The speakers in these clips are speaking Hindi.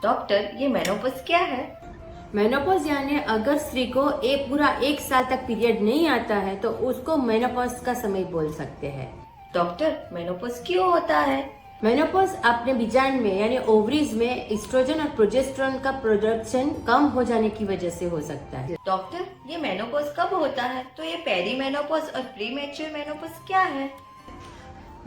डॉक्टर, ये मेनोपॉज क्या है? मेनोपॉज यानी अगर स्त्री को पूरा 1 साल तक पीरियड नहीं आता है तो उसको मेनोपॉज का समय बोल सकते हैं। डॉक्टर, मेनोपॉज क्यों होता है? मेनोपॉज अपने बीजांड में यानी ओवरीज में एस्ट्रोजन और प्रोजेस्टेरोन का प्रोडक्शन कम हो जाने की वजह से हो सकता है। डॉक्टर, ये मेनोपॉज कब होता है? तो ये पेरी मेनोपॉज और प्री मैच्योर मेनोपॉज क्या है?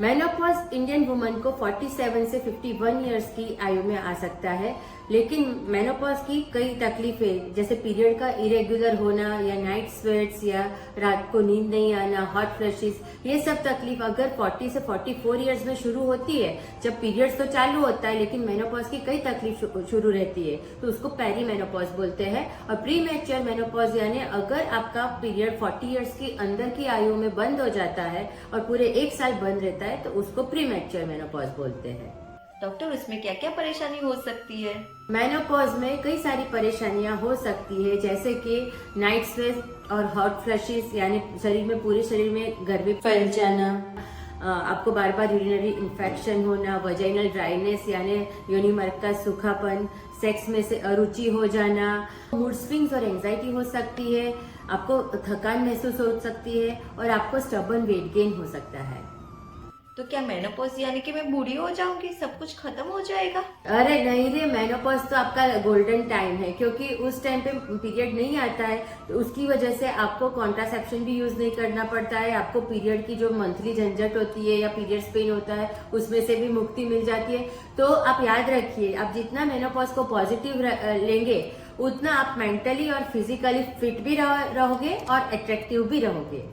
मेनोपॉज इंडियन वुमन को 47 से 51 इयर्स की आयु में आ सकता है, लेकिन मेनोपॉज की कई तकलीफें जैसे पीरियड का इरेगुलर होना या नाइट स्वेट्स या रात को नींद नहीं आना, हॉट फ्लैशेस, ये सब तकलीफ अगर 40 से 44 इयर्स में शुरू होती है, जब पीरियड्स तो चालू होता है लेकिन मेनोपॉज की कई तकलीफ शुरू रहती है, तो उसको पेरी मेनोपॉज बोलते हैं। और प्री मैच्योर मेनोपॉज यानी अगर आपका पीरियड 40 इयर्स की अंदर की आयु में बंद हो जाता है और पूरे 1 साल बंद रहता है तो उसको प्री मैच्योर मेनोपॉज बोलते हैं। डॉक्टर, उसमें क्या क्या परेशानी हो सकती है? मेनोपॉज में कई सारी परेशानियां हो सकती है, जैसे कि नाइट स्वेट और हॉट फ्लैशेस यानी शरीर में पूरे शरीर में गर्मी फैल जाना, आपको बार बार यूरिनरी इन्फेक्शन होना, वजाइनल ड्राइनेस यानी योनि मार्ग का सूखापन, सेक्स में से अरुचि हो जाना, मूड स्विंग्स और एंजाइटी हो सकती है, आपको थकान महसूस हो सकती है और आपको स्टबर्न वेट गेन हो सकता है। तो क्या मेनोपॉज यानी कि मैं बूढ़ी हो जाऊंगी, सब कुछ खत्म हो जाएगा? अरे नहीं रे, मेनोपॉज तो आपका गोल्डन टाइम है, क्योंकि उस टाइम पे पीरियड नहीं आता है तो उसकी वजह से आपको कॉन्ट्रासेप्शन भी यूज नहीं करना पड़ता है, आपको पीरियड की जो मंथली झंझट होती है या पीरियड्स पेन होता है उसमें से भी मुक्ति मिल जाती है। तो आप याद रखिए, आप जितना मेनोपॉज को पॉजिटिव लेंगे उतना आप मेंटली और फिजिकली फिट भी रहोगे और अट्रैक्टिव भी रहोगे।